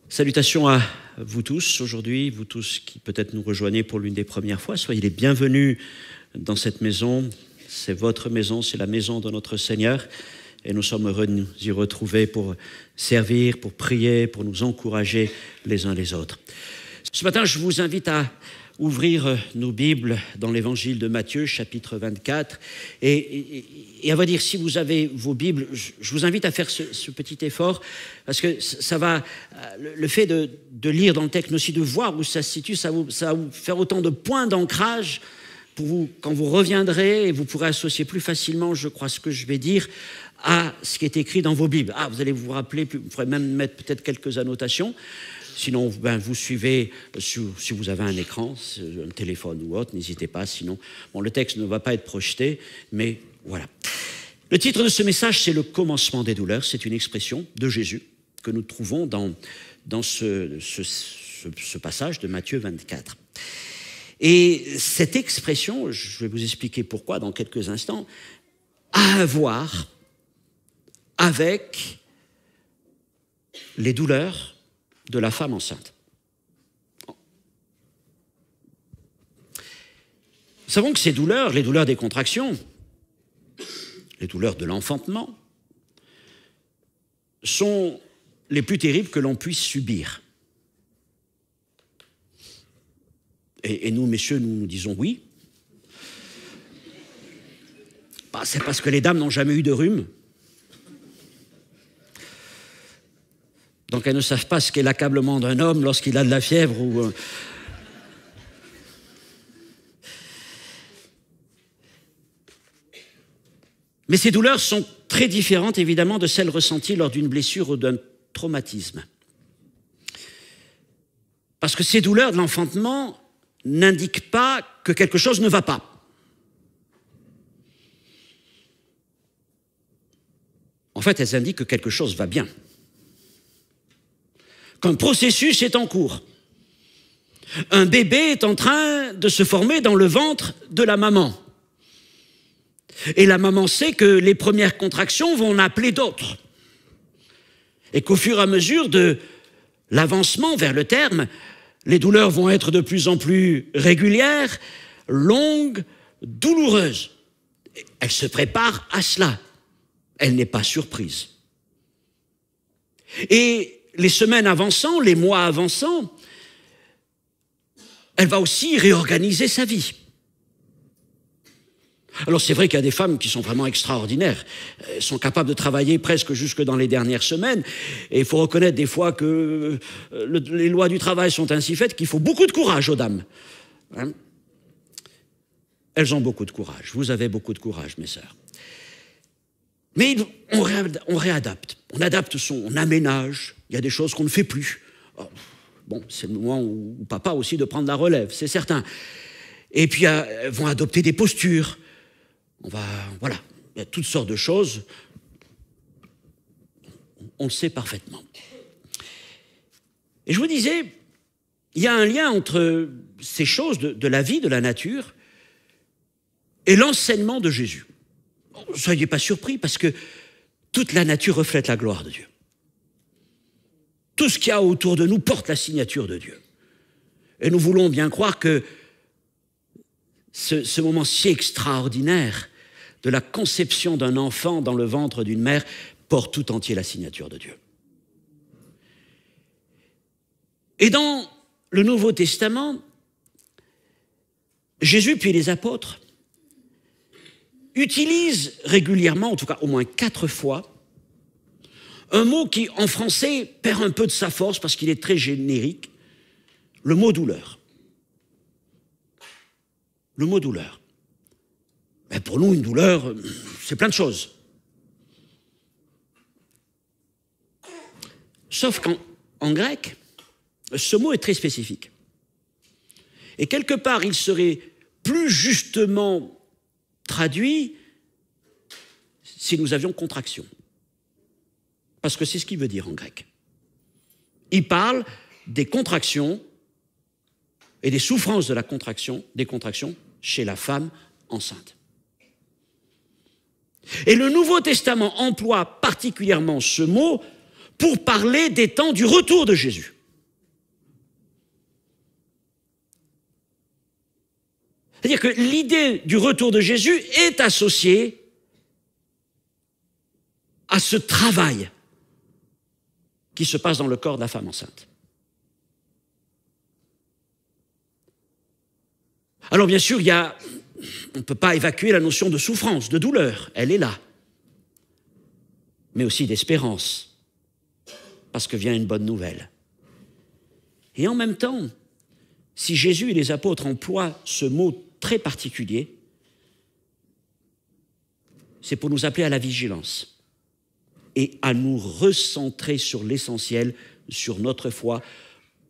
Salutations à vous tous aujourd'hui, vous tous qui peut-être nous rejoignez pour l'une des premières fois. Soyez les bienvenus dans cette maison. C'est votre maison, c'est la maison de notre Seigneur. Et nous sommes heureux de nous y retrouver pour servir, pour prier, pour nous encourager les uns les autres. Ce matin, je vous invite à ouvrir nos Bibles dans l'évangile de Matthieu, chapitre 24. Et à vrai dire, si vous avez vos Bibles, je vous invite à faire ce petit effort, parce que ça va, le fait de lire dans le texte, mais aussi de voir où ça se situe, ça va vous faire autant de points d'ancrage pour vous, quand vous reviendrez, et vous pourrez associer plus facilement, je crois, ce que je vais dire à ce qui est écrit dans vos Bibles. Vous allez vous rappeler, vous pourrez même mettre peut-être quelques annotations. Sinon, vous suivez, si vous avez un écran, un téléphone ou autre, n'hésitez pas. Sinon, le texte ne va pas être projeté, mais voilà. Le titre de ce message, c'est « Le commencement des douleurs ». C'est une expression de Jésus que nous trouvons dans ce passage de Matthieu 24. Et cette expression, je vais vous expliquer pourquoi dans quelques instants, a à voir avec les douleurs de la femme enceinte. Nous savons que ces douleurs, les douleurs des contractions, les douleurs de l'enfantement, sont les plus terribles que l'on puisse subir. Et nous, messieurs, nous disons oui. C'est parce que les dames n'ont jamais eu de rhume. Donc elles ne savent pas ce qu'est l'accablement d'un homme lorsqu'il a de la fièvre ou... Mais ces douleurs sont très différentes, évidemment, de celles ressenties lors d'une blessure ou d'un traumatisme. Parce que ces douleurs de l'enfantement n'indiquent pas que quelque chose ne va pas. En fait, elles indiquent que quelque chose va bien. Qu'un processus est en cours. Un bébé est en train de se former dans le ventre de la maman. Et la maman sait que les premières contractions vont en appeler d'autres. Et qu'au fur et à mesure de l'avancement vers le terme, les douleurs vont être de plus en plus régulières, longues, douloureuses. Elle se prépare à cela. Elle n'est pas surprise. Et les semaines avançant, les mois avançant, elle va aussi réorganiser sa vie. Alors c'est vrai qu'il y a des femmes qui sont vraiment extraordinaires. Elles sont capables de travailler presque jusque dans les dernières semaines. Et il faut reconnaître des fois que les lois du travail sont ainsi faites qu'il faut beaucoup de courage aux dames. Elles ont beaucoup de courage. Vous avez beaucoup de courage, mes sœurs. Mais on réadapte. On aménage. Il y a des choses qu'on ne fait plus. C'est le moment où papa aussi de prendre la relève, c'est certain. Et puis, elles vont adopter des postures. Voilà, il y a toutes sortes de choses. On le sait parfaitement. Et je vous disais, il y a un lien entre ces choses de la vie, de la nature, et l'enseignement de Jésus. Ne soyez pas surpris, parce que toute la nature reflète la gloire de Dieu. Tout ce qu'il y a autour de nous porte la signature de Dieu. Et nous voulons bien croire que ce moment si extraordinaire de la conception d'un enfant dans le ventre d'une mère porte tout entier la signature de Dieu. Et dans le Nouveau Testament, Jésus puis les apôtres utilisent régulièrement, en tout cas au moins 4 fois, un mot qui, en français, perd un peu de sa force parce qu'il est très générique, le mot douleur. Le mot douleur. Mais pour nous, une douleur, c'est plein de choses. Sauf qu'en grec, ce mot est très spécifique. Et quelque part, il serait plus justement traduit si nous avions contraction. Parce que c'est ce qu'il veut dire en grec. Il parle des contractions et des souffrances de la contraction, des contractions chez la femme enceinte. Et le Nouveau Testament emploie particulièrement ce mot pour parler des temps du retour de Jésus. C'est-à-dire que l'idée du retour de Jésus est associée à ce travail qui se passe dans le corps de la femme enceinte. Alors bien sûr, on ne peut pas évacuer la notion de souffrance, de douleur, elle est là, mais aussi d'espérance, parce que vient une bonne nouvelle. Et en même temps, si Jésus et les apôtres emploient ce mot très particulier, c'est pour nous appeler à la vigilance et à nous recentrer sur l'essentiel, sur notre foi,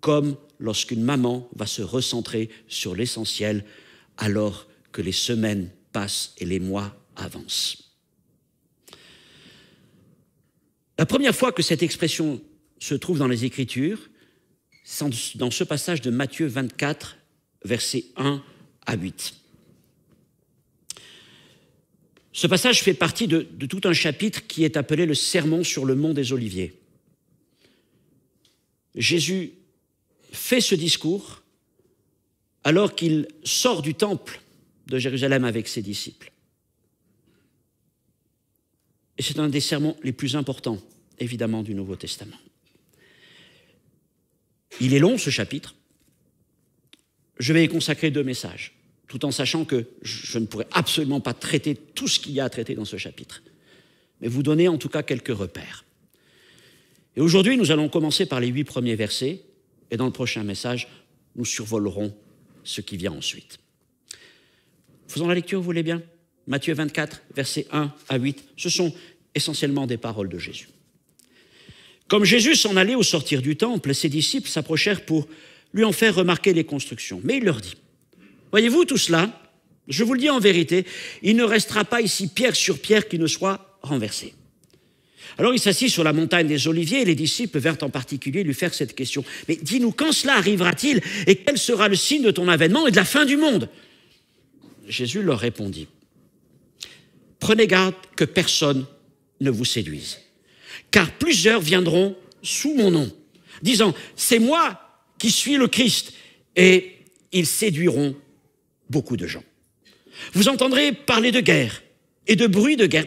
comme lorsqu'une maman va se recentrer sur l'essentiel alors que les semaines passent et les mois avancent. La première fois que cette expression se trouve dans les Écritures, c'est dans ce passage de Matthieu 24, versets 1 à 8. Ce passage fait partie de tout un chapitre qui est appelé le Sermon sur le mont des Oliviers. Jésus fait ce discours alors qu'il sort du temple de Jérusalem avec ses disciples. Et c'est un des sermons les plus importants, évidemment, du Nouveau Testament. Il est long, ce chapitre. Je vais y consacrer 2 messages, tout en sachant que je ne pourrai absolument pas traiter tout ce qu'il y a à traiter dans ce chapitre, mais vous donner en tout cas quelques repères. Et aujourd'hui, nous allons commencer par les 8 premiers versets, et dans le prochain message, nous survolerons ce qui vient ensuite. Faisons la lecture, vous voulez bien ? Matthieu 24, versets 1 à 8, ce sont essentiellement des paroles de Jésus. Comme Jésus s'en allait au sortir du temple, ses disciples s'approchèrent pour lui en faire remarquer les constructions. Mais il leur dit, « Voyez-vous tout cela ? Je vous le dis en vérité, il ne restera pas ici pierre sur pierre qui ne soit renversée. » Alors il s'assit sur la montagne des Oliviers et les disciples vinrent en particulier lui faire cette question. « Mais dis-nous, quand cela arrivera-t-il et quel sera le signe de ton avènement et de la fin du monde ?» Jésus leur répondit, « Prenez garde que personne ne vous séduise. Car plusieurs viendront sous mon nom, disant « C'est moi qui suis le Christ » et ils séduiront beaucoup de gens. Vous entendrez parler de guerre et de bruit de guerre.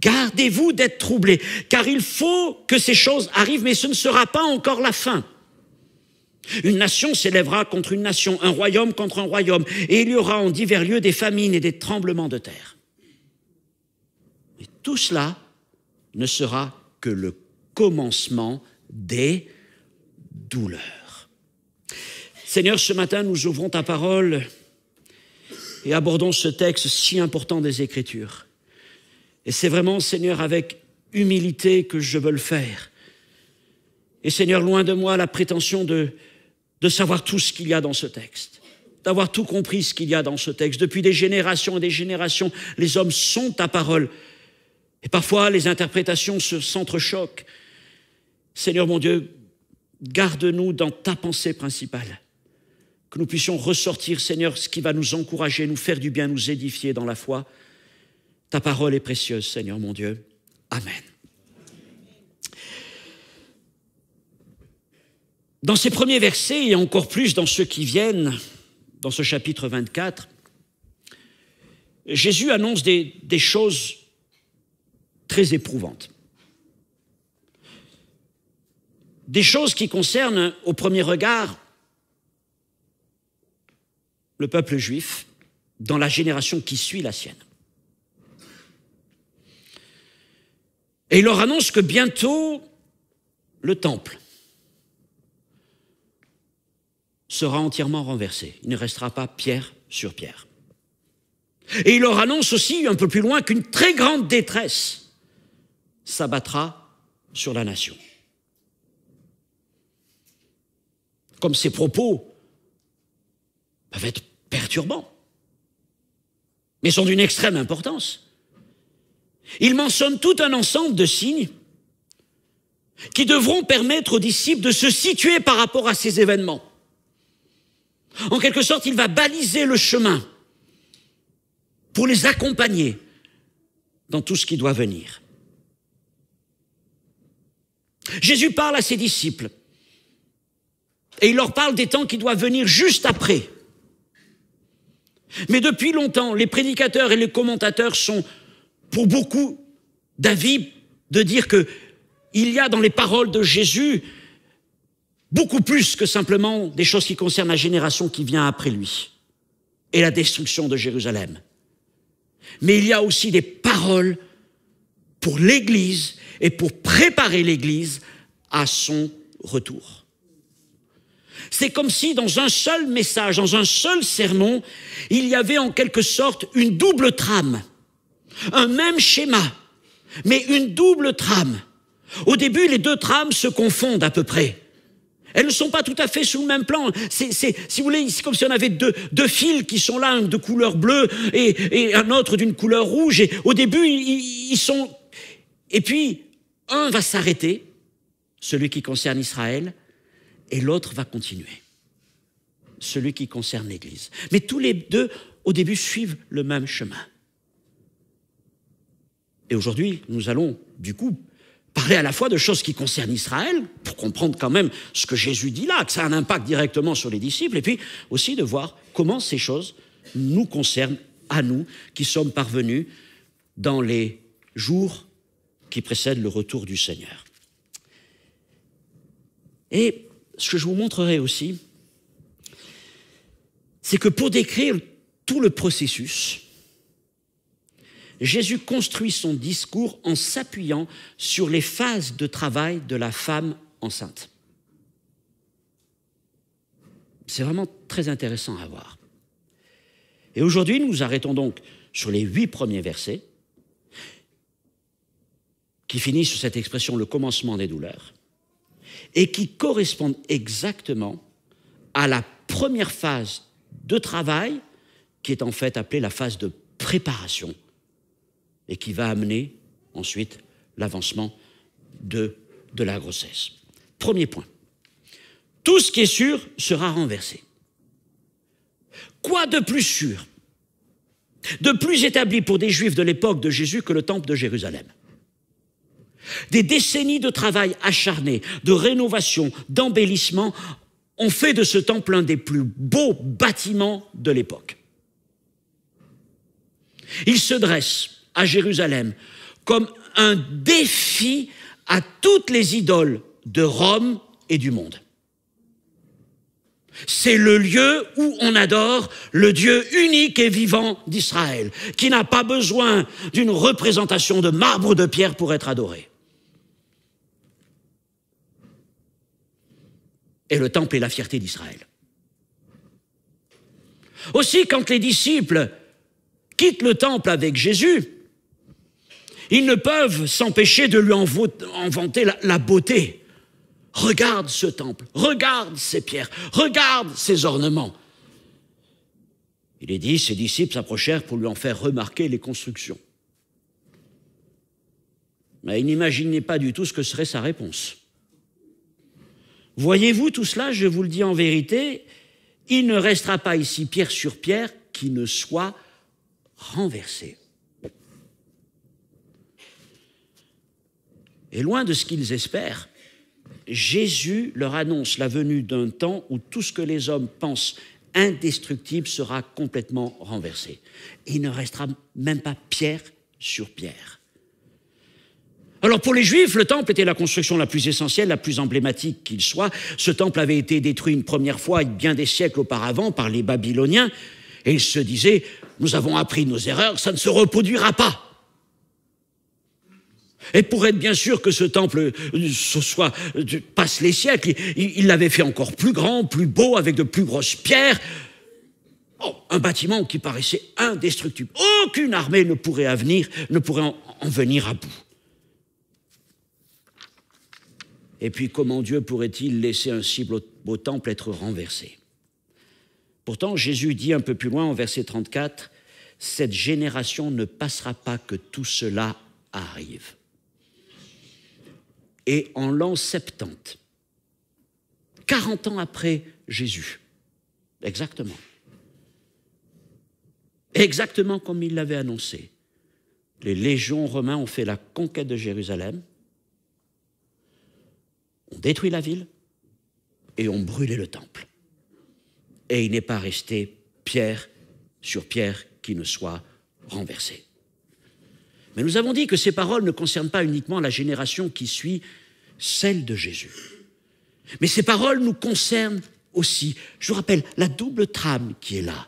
Gardez-vous d'être troublés, car il faut que ces choses arrivent, mais ce ne sera pas encore la fin. Une nation s'élèvera contre une nation, un royaume contre un royaume, et il y aura en divers lieux des famines et des tremblements de terre. Et tout cela ne sera que le commencement des douleurs. Seigneur, ce matin, nous ouvrons ta parole et abordons ce texte si important des Écritures. Et c'est vraiment, Seigneur, avec humilité que je veux le faire. Et Seigneur, loin de moi la prétention de savoir tout ce qu'il y a dans ce texte, d'avoir tout compris ce qu'il y a dans ce texte. Depuis des générations et des générations, les hommes sont ta parole. Et parfois, les interprétations s'entrechoquent. Seigneur mon Dieu, garde-nous dans ta pensée principale, que nous puissions ressortir, Seigneur, ce qui va nous encourager, nous faire du bien, nous édifier dans la foi. Ta parole est précieuse, Seigneur mon Dieu. Amen. Dans ces premiers versets, et encore plus dans ceux qui viennent, dans ce chapitre 24, Jésus annonce des choses très éprouvantes. Des choses qui concernent, au premier regard, le peuple juif dans la génération qui suit la sienne. Et il leur annonce que bientôt, le temple sera entièrement renversé. Il ne restera pas pierre sur pierre. Et il leur annonce aussi, un peu plus loin, qu'une très grande détresse s'abattra sur la nation. Comme ces propos peuvent être perturbants, mais sont d'une extrême importance. Il mentionne tout un ensemble de signes qui devront permettre aux disciples de se situer par rapport à ces événements. En quelque sorte, il va baliser le chemin pour les accompagner dans tout ce qui doit venir. Jésus parle à ses disciples et il leur parle des temps qui doivent venir juste après. Mais depuis longtemps, les prédicateurs et les commentateurs sont, pour beaucoup, d'avis de dire qu'il y a dans les paroles de Jésus beaucoup plus que simplement des choses qui concernent la génération qui vient après lui et la destruction de Jérusalem. Mais il y a aussi des paroles pour l'Église et pour préparer l'Église à son retour. C'est comme si dans un seul message, dans un seul sermon, il y avait en quelque sorte une double trame, un même schéma, mais une double trame. Au début, les deux trames se confondent à peu près. Elles ne sont pas tout à fait sur le même plan. Si vous voulez, c'est comme si on avait deux fils qui sont là, un de couleur bleue et un autre d'une couleur rouge. Et au début, ils sont... Et puis, un va s'arrêter, celui qui concerne Israël, et l'autre va continuer, celui qui concerne l'Église. Mais tous les deux, au début, suivent le même chemin. Et aujourd'hui, nous allons, du coup, parler à la fois de choses qui concernent Israël, pour comprendre quand même ce que Jésus dit là, que ça a un impact directement sur les disciples, et puis aussi de voir comment ces choses nous concernent, à nous, qui sommes parvenus dans les jours qui précèdent le retour du Seigneur. Et ce que je vous montrerai aussi, c'est que pour décrire tout le processus, Jésus construit son discours en s'appuyant sur les phases de travail de la femme enceinte. C'est vraiment très intéressant à voir. Et aujourd'hui, nous nous arrêtons donc sur les 8 premiers versets qui finissent sur cette expression « le commencement des douleurs » et qui correspondent exactement à la première phase de travail qui est en fait appelée la phase de préparation et qui va amener ensuite l'avancement de la grossesse. Premier point, tout ce qui est sûr sera renversé. Quoi de plus sûr, de plus établi pour des Juifs de l'époque de Jésus que le temple de Jérusalem? Des décennies de travail acharné, de rénovation, d'embellissement ont fait de ce temple l'un des plus beaux bâtiments de l'époque. Il se dresse à Jérusalem comme un défi à toutes les idoles de Rome et du monde. C'est le lieu où on adore le Dieu unique et vivant d'Israël, qui n'a pas besoin d'une représentation de marbre ou de pierre pour être adoré. Et le temple est la fierté d'Israël. Aussi, quand les disciples quittent le temple avec Jésus, ils ne peuvent s'empêcher de lui en vanter la beauté. Regarde ce temple, regarde ces pierres, regarde ces ornements. Il est dit, ses disciples s'approchèrent pour lui en faire remarquer les constructions. Mais ils n'imaginaient pas du tout ce que serait sa réponse. Voyez-vous tout cela, je vous le dis en vérité, il ne restera pas ici pierre sur pierre qui ne soit renversé. Et loin de ce qu'ils espèrent, Jésus leur annonce la venue d'un temps où tout ce que les hommes pensent indestructible sera complètement renversé. Et il ne restera même pas pierre sur pierre. Alors pour les Juifs, le temple était la construction la plus essentielle, la plus emblématique qu'il soit. Ce temple avait été détruit une première fois bien des siècles auparavant par les Babyloniens, et ils se disaient, nous avons appris nos erreurs, ça ne se reproduira pas. Et pour être bien sûr que ce temple passe les siècles, il l'avait fait encore plus grand, plus beau, avec de plus grosses pierres. Oh, un bâtiment qui paraissait indestructible. Aucune armée ne pourrait en venir à bout. Et puis comment Dieu pourrait-il laisser un si beau temple être renversé? Pourtant, Jésus dit un peu plus loin, au verset 34, « Cette génération ne passera pas que tout cela arrive. » Et en l'an 70, 40 ans après Jésus, exactement comme il l'avait annoncé, les légions romains ont fait la conquête de Jérusalem, ont détruit la ville et ont brûlé le temple. Et il n'est pas resté pierre sur pierre qui ne soit renversé. Mais nous avons dit que ces paroles ne concernent pas uniquement la génération qui suit celle de Jésus. Mais ces paroles nous concernent aussi. Je vous rappelle la double trame qui est là.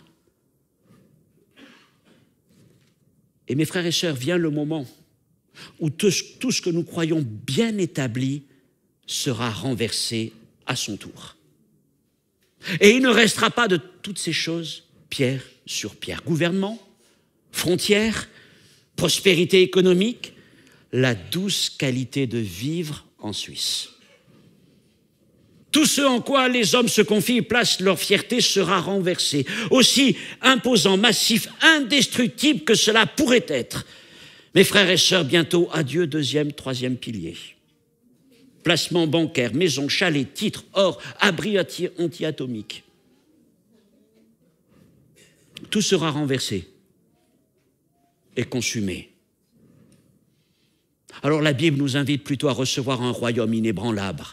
Et mes frères et sœurs, vient le moment où tout ce que nous croyons bien établi sera renversé à son tour. Et il ne restera pas de toutes ces choses pierre sur pierre. Gouvernement, frontières, prospérité économique, la douce qualité de vivre en Suisse. Tout ce en quoi les hommes se confient et placent leur fierté sera renversé. Aussi imposant, massif, indestructible que cela pourrait être. Mes frères et sœurs, bientôt, adieu, deuxième, troisième pilier. Placements bancaires, maisons, chalets, titres, or, abris anti-atomiques. Tout sera renversé et consumé. Alors la Bible nous invite plutôt à recevoir un royaume inébranlable.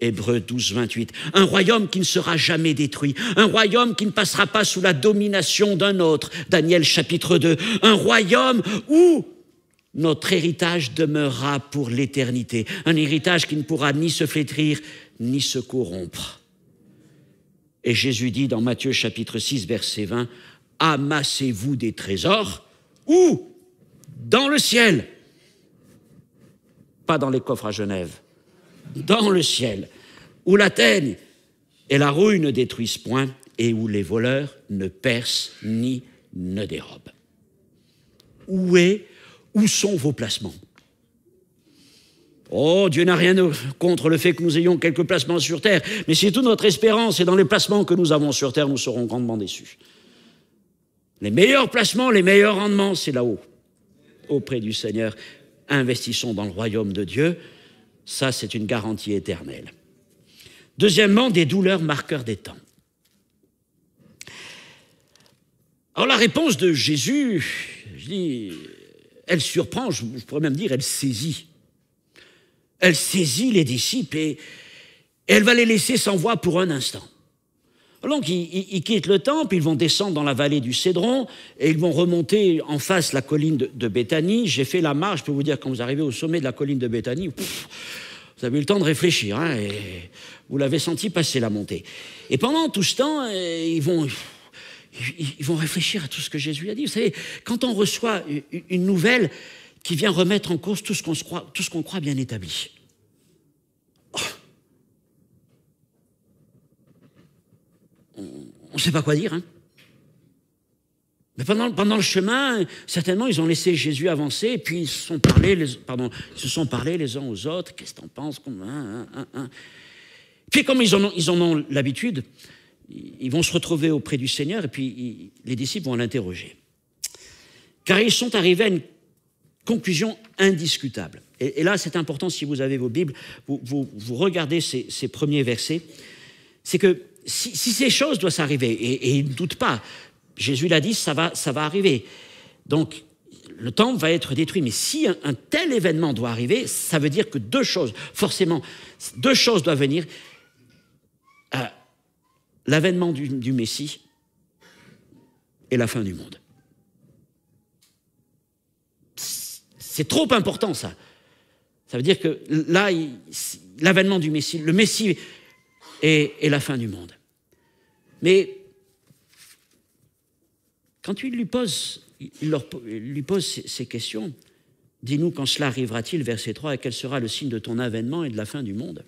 Hébreux 12, 28. Un royaume qui ne sera jamais détruit. Un royaume qui ne passera pas sous la domination d'un autre. Daniel chapitre 2. Un royaume où notre héritage demeurera pour l'éternité. Un héritage qui ne pourra ni se flétrir, ni se corrompre. Et Jésus dit dans Matthieu chapitre 6, verset 20, « Amassez-vous des trésors, où ? Dans le ciel. » Pas dans les coffres à Genève. Dans le ciel, où la teigne et la rouille ne détruisent point et où les voleurs ne percent ni ne dérobent. Où sont vos placements ? Oh, Dieu n'a rien contre le fait que nous ayons quelques placements sur terre, mais si toute notre espérance est dans les placements que nous avons sur terre, nous serons grandement déçus. Les meilleurs placements, les meilleurs rendements, c'est là-haut, auprès du Seigneur. Investissons dans le royaume de Dieu. Ça, c'est une garantie éternelle. Deuxièmement, des douleurs marqueurs des temps. Alors la réponse de Jésus, je dis, elle surprend, je pourrais même dire, elle saisit. Elle saisit les disciples et elle va les laisser sans voix pour un instant. Donc ils quittent le temple, ils vont descendre dans la vallée du Cédron et ils vont remonter en face la colline de Béthanie. J'ai fait la marche, je peux vous dire, quand vous arrivez au sommet de la colline de Béthanie, vous avez eu le temps de réfléchir, hein, et vous l'avez senti passer la montée. Et pendant tout ce temps, ils vont réfléchir à tout ce que Jésus a dit. Vous savez, quand on reçoit une nouvelle qui vient remettre en cause tout ce qu'on croit bien établi. On ne sait pas quoi dire, hein. Mais pendant le chemin, certainement, ils ont laissé Jésus avancer, et puis ils se sont parlé les uns aux autres. Qu'est-ce que t'en penses ? Puis comme ils en ont l'habitude, ils vont se retrouver auprès du Seigneur, et puis les disciples vont l'interroger. Car ils sont arrivés à une conclusion indiscutable. Et là, c'est important, si vous avez vos Bibles, vous regardez ces premiers versets. C'est que si ces choses doivent s'arriver, et ils ne doutent pas, Jésus l'a dit, ça va arriver. Donc, le temple va être détruit. Mais si un tel événement doit arriver, ça veut dire que deux choses doivent venir. L'avènement du Messie et la fin du monde. C'est trop important, ça. Ça veut dire que là, l'avènement du Messie, le Messie et la fin du monde. Mais quand il lui pose ces questions, dis-nous quand cela arrivera-t-il, verset 3, et quel sera le signe de ton avènement et de la fin du monde ?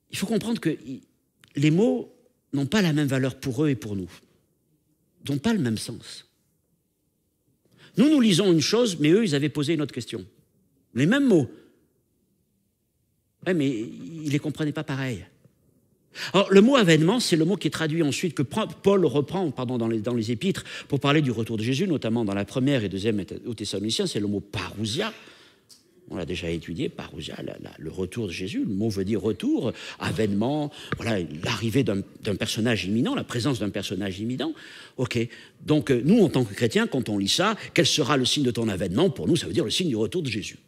Il faut comprendre que les mots n'ont pas la même valeur pour eux et pour nous, n'ont pas le même sens. Nous lisons une chose, mais eux, ils avaient posé une autre question. Les mêmes mots. Ouais, mais ils ne les comprenaient pas pareil. Alors, le mot « avènement », c'est le mot qui est traduit ensuite, que Paul reprend dans les épîtres pour parler du retour de Jésus, notamment dans la première et deuxième aux Thessaloniciens, c'est le mot « parousia ». On l'a déjà étudié, parousia, le retour de Jésus. Le mot veut dire retour, avènement, voilà, l'arrivée d'un personnage imminent, la présence d'un personnage imminent. Ok. Donc, nous, en tant que chrétiens, quand on lit ça, quel sera le signe de ton avènement ? Pour nous, ça veut dire le signe du retour de Jésus.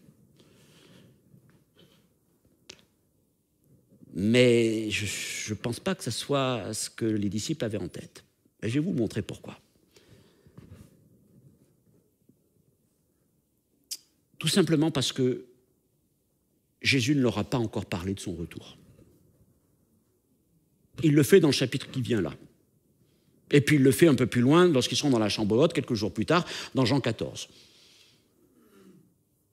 mais je ne pense pas que ce soit ce que les disciples avaient en tête. Et je vais vous montrer pourquoi. Tout simplement parce que Jésus ne leur a pas encore parlé de son retour. Il le fait dans le chapitre qui vient là. Et puis il le fait un peu plus loin lorsqu'ils sont dans la chambre haute, quelques jours plus tard, dans Jean 14.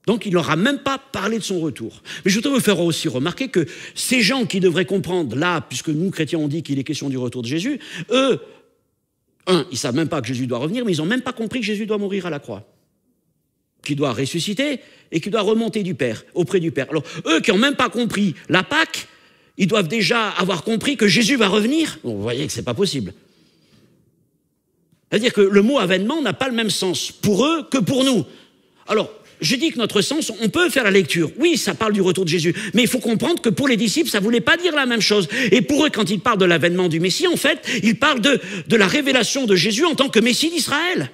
Donc il ne leur a même pas parlé de son retour. Mais je voudrais vous faire aussi remarquer que ces gens qui devraient comprendre là, puisque nous, chrétiens, on dit qu'il est question du retour de Jésus, eux, ils ne savent même pas que Jésus doit revenir, mais ils n'ont même pas compris que Jésus doit mourir à la croix, qu'il doit ressusciter et qu'il doit remonter du Père, auprès du Père. Alors, eux qui n'ont même pas compris la Pâque, ils doivent déjà avoir compris que Jésus va revenir. Bon, vous voyez que ce n'est pas possible. C'est-à-dire que le mot avènement n'a pas le même sens pour eux que pour nous. Alors, je dis que notre sens, on peut faire la lecture. Oui, ça parle du retour de Jésus. Mais il faut comprendre que pour les disciples, ça ne voulait pas dire la même chose. Et pour eux, quand ils parlent de l'avènement du Messie, en fait, ils parlent de la révélation de Jésus en tant que Messie d'Israël.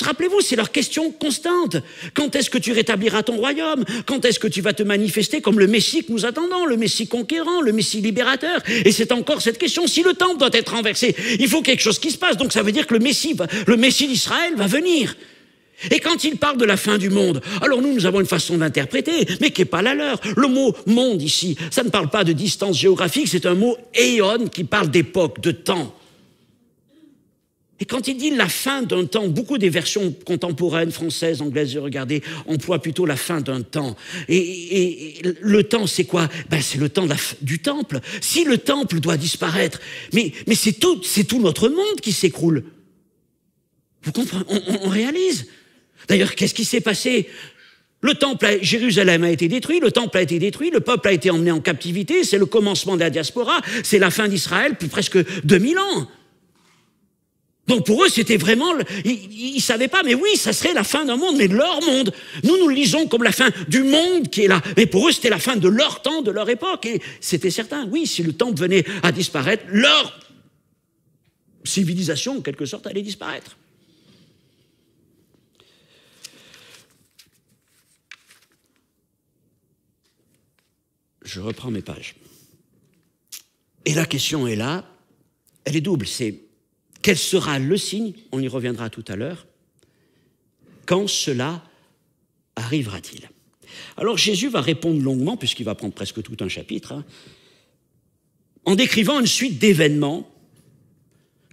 Rappelez-vous, c'est leur question constante. Quand est-ce que tu rétabliras ton royaume? Quand est-ce que tu vas te manifester comme le Messie que nous attendons, le Messie conquérant, le Messie libérateur? Et c'est encore cette question. Si le temple doit être renversé, il faut quelque chose qui se passe. Donc ça veut dire que le Messie d'Israël va venir. Et quand il parle de la fin du monde, alors nous avons une façon d'interpréter, mais qui n'est pas la leur. Le mot « monde » ici, ça ne parle pas de distance géographique, c'est un mot « éon » qui parle d'époque, de temps. Et quand il dit la fin d'un temps, beaucoup des versions contemporaines, françaises, anglaises, regardez, emploient plutôt la fin d'un temps. Et le temps, c'est quoi? C'est le temps du temple. Si le temple doit disparaître, mais c'est tout notre monde qui s'écroule. Vous comprenez? On réalise. D'ailleurs, qu'est-ce qui s'est passé? Le temple, Jérusalem a été détruit, le temple a été détruit, le peuple a été emmené en captivité, c'est le commencement de la diaspora, c'est la fin d'Israël depuis presque 2000 ans. Donc pour eux, c'était vraiment... Ils ne savaient pas, mais oui, ça serait la fin d'un monde, mais de leur monde. Nous le lisons comme la fin du monde qui est là. Mais pour eux, c'était la fin de leur temps, de leur époque. Et c'était certain, oui, si le temple venait à disparaître, leur civilisation, en quelque sorte, allait disparaître. Je reprends mes pages. Et la question est là, elle est double, c'est quel sera le signe, on y reviendra tout à l'heure, quand cela arrivera-t-il? Alors Jésus va répondre longuement, puisqu'il va prendre presque tout un chapitre, en décrivant une suite d'événements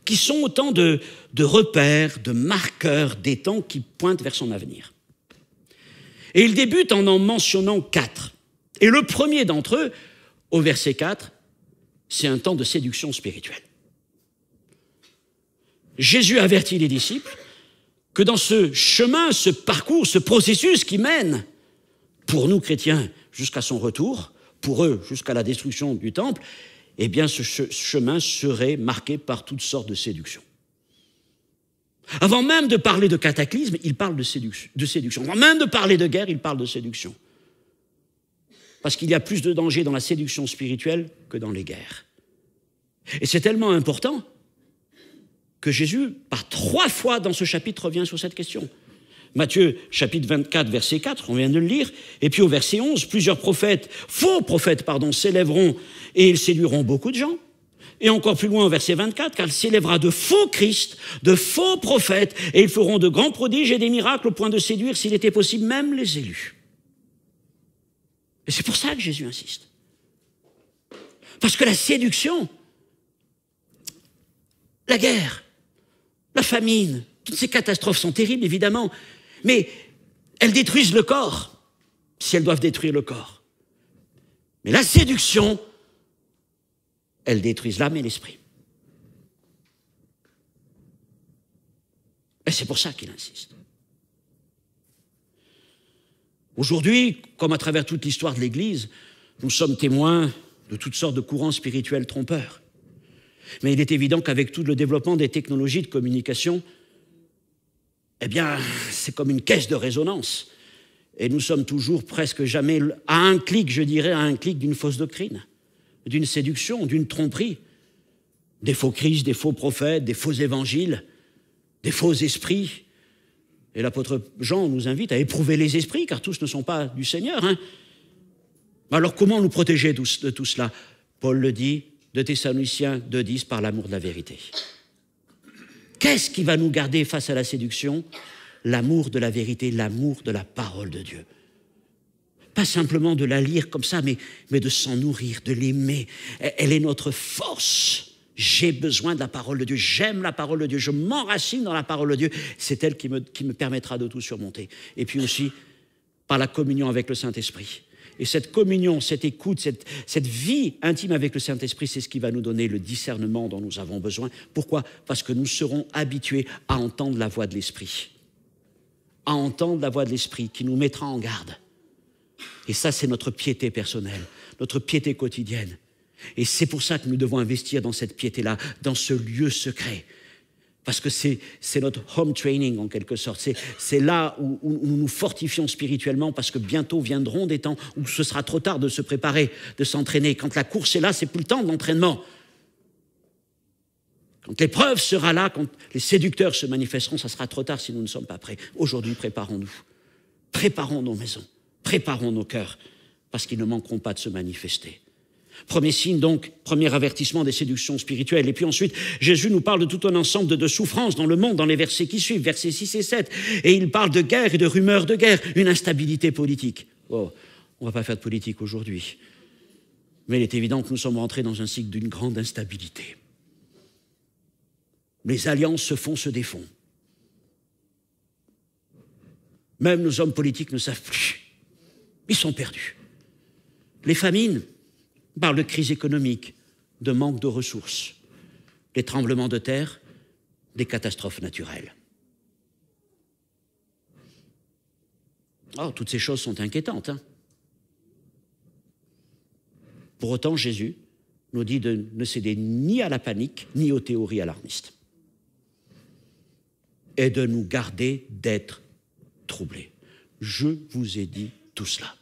qui sont autant de repères, de marqueurs des temps qui pointent vers son avenir. Et il débute en mentionnant 4. Et le premier d'entre eux, au verset 4, c'est un temps de séduction spirituelle. Jésus avertit les disciples que dans ce chemin, ce parcours, ce processus qui mène, pour nous chrétiens, jusqu'à son retour, pour eux, jusqu'à la destruction du temple, eh bien ce chemin serait marqué par toutes sortes de séductions. Avant même de parler de cataclysme, il parle de séduction. Avant même de parler de guerre, il parle de séduction. Parce qu'il y a plus de danger dans la séduction spirituelle que dans les guerres. Et c'est tellement important que Jésus, par 3 fois dans ce chapitre, revient sur cette question. Matthieu, chapitre 24, verset 4, on vient de le lire, et puis au verset 11, plusieurs faux prophètes, s'élèveront et ils séduiront beaucoup de gens. Et encore plus loin, au verset 24, car il s'élèvera de faux Christ, de faux prophètes, et ils feront de grands prodiges et des miracles au point de séduire, s'il était possible, même les élus. Et c'est pour ça que Jésus insiste. Parce que la séduction, la guerre, la famine, toutes ces catastrophes sont terribles, évidemment, mais elles détruisent le corps, si elles doivent détruire le corps. Mais la séduction, elles détruisent l'âme et l'esprit. Et c'est pour ça qu'il insiste. Aujourd'hui, comme à travers toute l'histoire de l'Église, nous sommes témoins de toutes sortes de courants spirituels trompeurs. Mais il est évident qu'avec tout le développement des technologies de communication, eh bien, c'est comme une caisse de résonance. Et nous sommes toujours presque jamais à un clic, je dirais, à un clic d'une fausse doctrine, d'une séduction, d'une tromperie, des faux Christ, des faux prophètes, des faux évangiles, des faux esprits. Et l'apôtre Jean nous invite à éprouver les esprits, car tous ne sont pas du Seigneur. Alors comment nous protéger de tout cela? Paul le dit, 2 Thessaloniciens 2,10, par l'amour de la vérité. Qu'est-ce qui va nous garder face à la séduction? L'amour de la vérité, l'amour de la parole de Dieu. Pas simplement de la lire comme ça, mais de s'en nourrir, de l'aimer. Elle est notre force. J'ai besoin de la parole de Dieu, j'aime la parole de Dieu, je m'enracine dans la parole de Dieu. C'est elle qui me permettra de tout surmonter. Et puis aussi, par la communion avec le Saint-Esprit. Et cette communion, cette écoute, cette vie intime avec le Saint-Esprit, c'est ce qui va nous donner le discernement dont nous avons besoin. Pourquoi? Parce que nous serons habitués à entendre la voix de l'Esprit. À entendre la voix de l'Esprit qui nous mettra en garde. Et ça, c'est notre piété personnelle, notre piété quotidienne. Et c'est pour ça que nous devons investir dans cette piété-là, dans ce lieu secret. Parce que c'est notre home training, en quelque sorte. C'est là où nous nous fortifions spirituellement, parce que bientôt viendront des temps où ce sera trop tard de se préparer, de s'entraîner. Quand la course est là, c'est plus le temps de l'entraînement. Quand l'épreuve sera là, quand les séducteurs se manifesteront, ça sera trop tard si nous ne sommes pas prêts. Aujourd'hui, préparons-nous. Préparons nos maisons. Préparons nos cœurs, parce qu'ils ne manqueront pas de se manifester. Premier signe donc, premier avertissement des séductions spirituelles. Et puis ensuite, Jésus nous parle de tout un ensemble de souffrances dans le monde, dans les versets qui suivent, versets 6 et 7. Et il parle de guerre et de rumeurs de guerre, une instabilité politique. Oh, on ne va pas faire de politique aujourd'hui. Mais il est évident que nous sommes rentrés dans un cycle d'une grande instabilité. Les alliances se défont. Même nos hommes politiques ne savent plus. Ils sont perdus. Les famines parlent de crise économique, de manque de ressources, les tremblements de terre, des catastrophes naturelles. Oh, toutes ces choses sont inquiétantes. Pour autant, Jésus nous dit de ne céder ni à la panique, ni aux théories alarmistes. Et de nous garder d'être troublés. Je vous ai dit tout cela.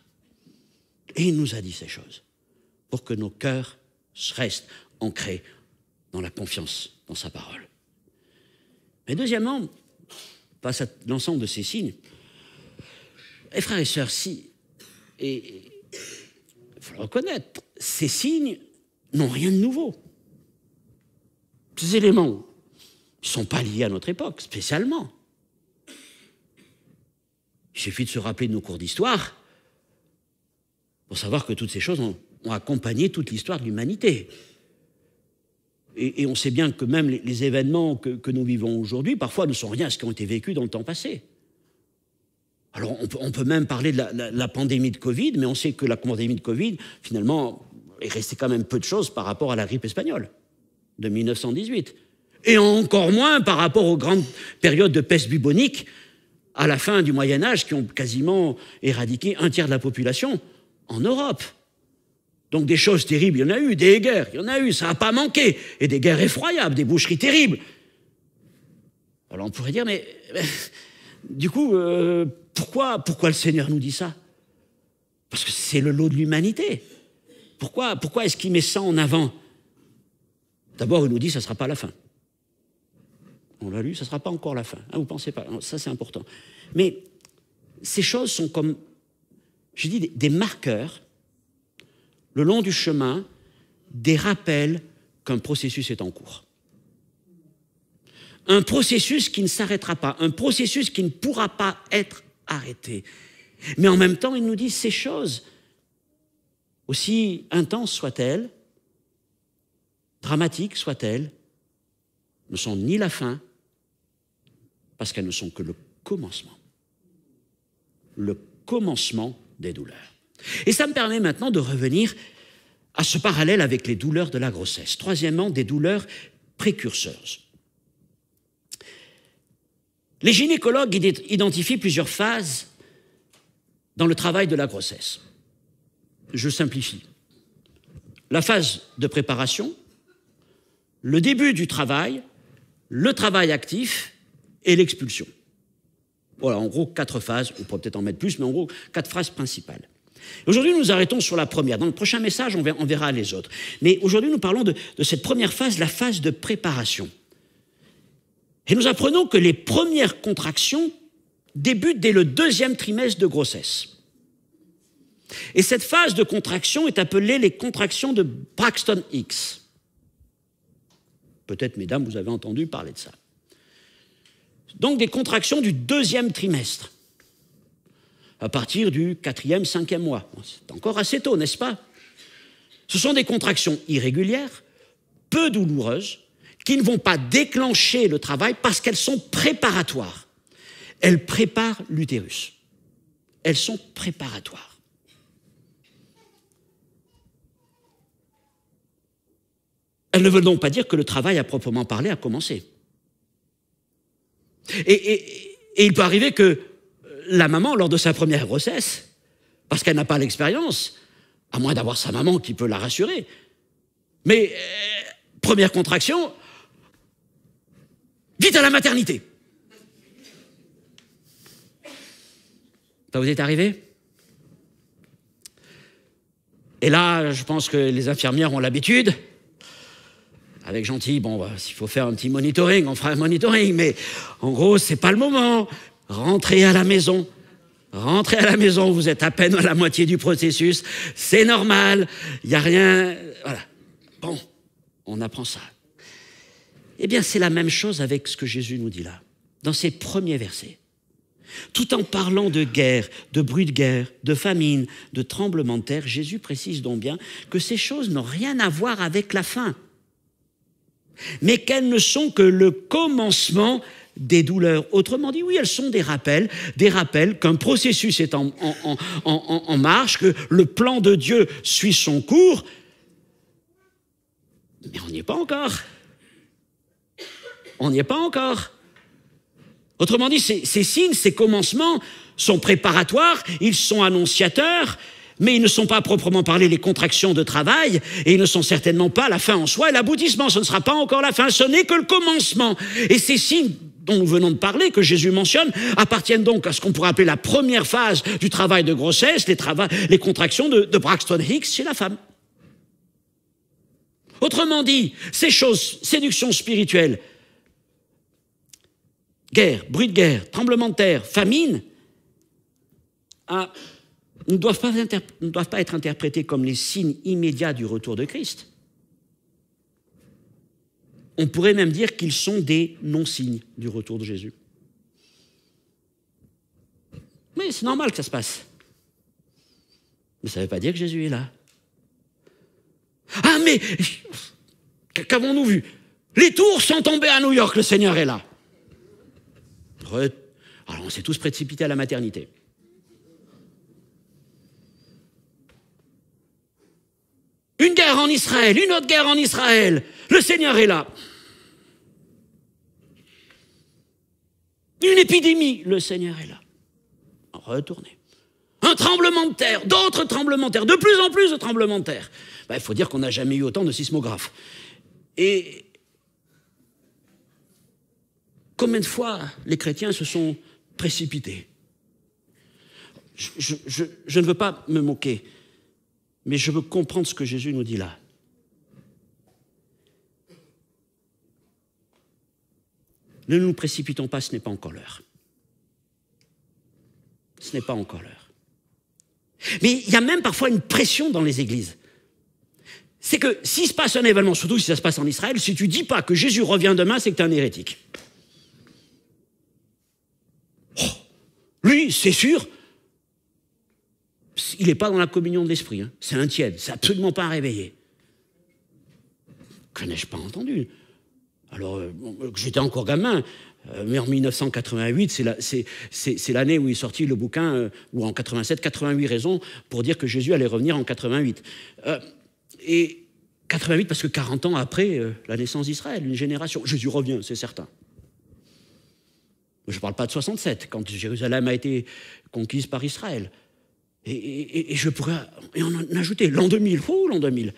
Et il nous a dit ces choses pour que nos cœurs restent ancrés dans la confiance dans sa parole. Mais deuxièmement, face à l'ensemble de ces signes, et frères et sœurs, et il faut le reconnaître, ces signes n'ont rien de nouveau. Ces éléments ne sont pas liés à notre époque, spécialement. Il suffit de se rappeler de nos cours d'histoire pour savoir que toutes ces choses ont accompagné toute l'histoire de l'humanité. Et on sait bien que même les événements que nous vivons aujourd'hui, parfois ne sont rien à ce qui ont été vécus dans le temps passé. Alors on peut même parler de la pandémie de Covid, mais on sait que la pandémie de Covid, finalement, est restée quand même peu de choses par rapport à la grippe espagnole de 1918. Et encore moins par rapport aux grandes périodes de peste bubonique à la fin du Moyen-Âge qui ont quasiment éradiqué un tiers de la population en Europe. Donc des choses terribles, il y en a eu, des guerres, il y en a eu, ça n'a pas manqué, et des guerres effroyables, des boucheries terribles. Alors on pourrait dire, mais du coup, pourquoi le Seigneur nous dit ça? Parce que c'est le lot de l'humanité. Pourquoi est-ce qu'il met ça en avant? D'abord, il nous dit, ça ne sera pas la fin. On l'a lu, ça ne sera pas encore la fin. Vous ne pensez pas, ça c'est important. Mais ces choses sont comme, je dis, des marqueurs le long du chemin, des rappels qu'un processus est en cours. Un processus qui ne s'arrêtera pas, un processus qui ne pourra pas être arrêté. Mais en même temps, il nous dit ces choses, aussi intenses soient-elles, dramatiques soient-elles, ne sont ni la fin, parce qu'elles ne sont que le commencement. Le commencement des douleurs. Et ça me permet maintenant de revenir à ce parallèle avec les douleurs de la grossesse. Troisièmement, des douleurs précurseuses. Les gynécologues identifient plusieurs phases dans le travail de la grossesse. Je simplifie. La phase de préparation, le début du travail, le travail actif et l'expulsion. Voilà, en gros, 4 phases, on pourrait peut-être en mettre plus, mais en gros, 4 phases principales. Aujourd'hui, nous nous arrêtons sur la première. Dans le prochain message, on verra les autres. Mais aujourd'hui, nous parlons de cette première phase, la phase de préparation. Et nous apprenons que les premières contractions débutent dès le 2e trimestre de grossesse. Et cette phase de contraction est appelée les contractions de Braxton Hicks. Peut-être, mesdames, vous avez entendu parler de ça. Donc des contractions du 2e trimestre, à partir du 4e, 5e mois. C'est encore assez tôt, n'est-ce pas? Ce sont des contractions irrégulières, peu douloureuses, qui ne vont pas déclencher le travail parce qu'elles sont préparatoires. Elles préparent l'utérus. Elles sont préparatoires. Elles ne veulent donc pas dire que le travail à proprement parler a commencé. Et il peut arriver que la maman, lors de sa première grossesse, parce qu'elle n'a pas l'expérience, à moins d'avoir sa maman qui peut la rassurer, mais première contraction, vite à la maternité. Ça vous est arrivé? Et là, je pense que les infirmières ont l'habitude. Avec gentil, bon, s'il faut faire un petit monitoring, on fera un monitoring, mais en gros, c'est pas le moment. Rentrez à la maison. Rentrez à la maison, vous êtes à peine à la moitié du processus. C'est normal, il n'y a rien... Voilà. Bon, on apprend ça. Eh bien, c'est la même chose avec ce que Jésus nous dit là, dans ces premiers versets. Tout en parlant de guerre, de bruit de guerre, de famine, de tremblement de terre, Jésus précise donc bien que ces choses n'ont rien à voir avec la fin, mais qu'elles ne sont que le commencement des douleurs. Autrement dit, oui, elles sont des rappels qu'un processus est en marche, que le plan de Dieu suit son cours, mais on n'y est pas encore. On n'y est pas encore. Autrement dit, ces signes, ces commencements sont préparatoires, ils sont annonciateurs, mais ils ne sont pas à proprement parler les contractions de travail, et ils ne sont certainement pas la fin en soi et l'aboutissement. Ce ne sera pas encore la fin, ce n'est que le commencement. Et ces signes dont nous venons de parler, que Jésus mentionne, appartiennent donc à ce qu'on pourrait appeler la première phase du travail de grossesse, les contractions de Braxton Hicks chez la femme. Autrement dit, ces choses, séduction spirituelle, guerre, bruit de guerre, tremblement de terre, famine, ne doivent pas être interprétés comme les signes immédiats du retour de Christ. On pourrait même dire qu'ils sont des non-signes du retour de Jésus. Mais c'est normal que ça se passe. Mais ça ne veut pas dire que Jésus est là. Ah, mais qu'avons-nous vu? Les tours sont tombées à New York, le Seigneur est là. Alors on s'est tous précipités à la maternité. Une guerre en Israël, une autre guerre en Israël, le Seigneur est là. Une épidémie, le Seigneur est là. Retournez. Un tremblement de terre, d'autres tremblements de terre, de plus en plus de tremblements de terre. Il faut dire qu'on n'a jamais eu autant de sismographes. Et combien de fois les chrétiens se sont précipités? Je ne veux pas me moquer, mais je veux comprendre ce que Jésus nous dit là. Ne nous précipitons pas, ce n'est pas encore l'heure. Ce n'est pas encore l'heure. Mais il y a même parfois une pression dans les églises. C'est que s'il se passe un événement, surtout si ça se passe en Israël, si tu ne dis pas que Jésus revient demain, c'est que tu es un hérétique. Oh, lui, c'est sûr, il n'est pas dans la communion de l'esprit. Hein. C'est un tiède, c'est absolument pas un réveillé. Que n'ai-je pas entendu? Alors, j'étais encore gamin, mais en 1988, c'est l'année où il est sorti le bouquin, ou en 87, 88 raisons pour dire que Jésus allait revenir en 88. Et 88 parce que 40 ans après la naissance d'Israël, une génération. Jésus revient, c'est certain. Je ne parle pas de 67, quand Jérusalem a été conquise par Israël. Et je pourrais en ajouter l'an 2000. Oh, l'an 2000.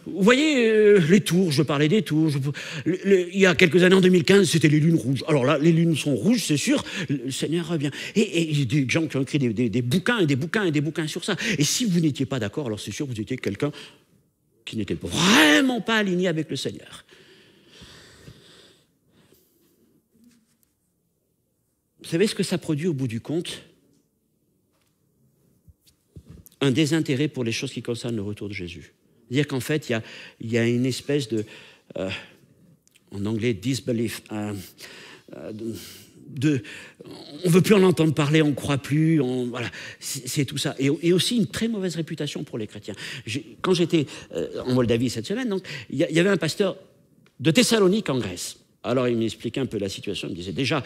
Vous voyez, les tours, je parlais des tours. Il y a quelques années, en 2015, c'était les lunes rouges. Alors là, les lunes sont rouges, c'est sûr, le Seigneur revient. Et il y a des gens qui ont écrit des bouquins et des bouquins et des bouquins sur ça. Et si vous n'étiez pas d'accord, alors c'est sûr que vous étiez quelqu'un qui n'était vraiment pas aligné avec le Seigneur. Vous savez ce que ça produit au bout du compte? un désintérêt pour les choses qui concernent le retour de Jésus. C'est-à-dire qu'en fait, il y a une espèce de, en anglais, disbelief, on ne veut plus en entendre parler, on ne croit plus, voilà, c'est tout ça. Et aussi une très mauvaise réputation pour les chrétiens. Quand j'étais en Moldavie cette semaine, donc, il y avait un pasteur de Thessalonique en Grèce. Alors il m'expliquait un peu la situation, il me disait déjà,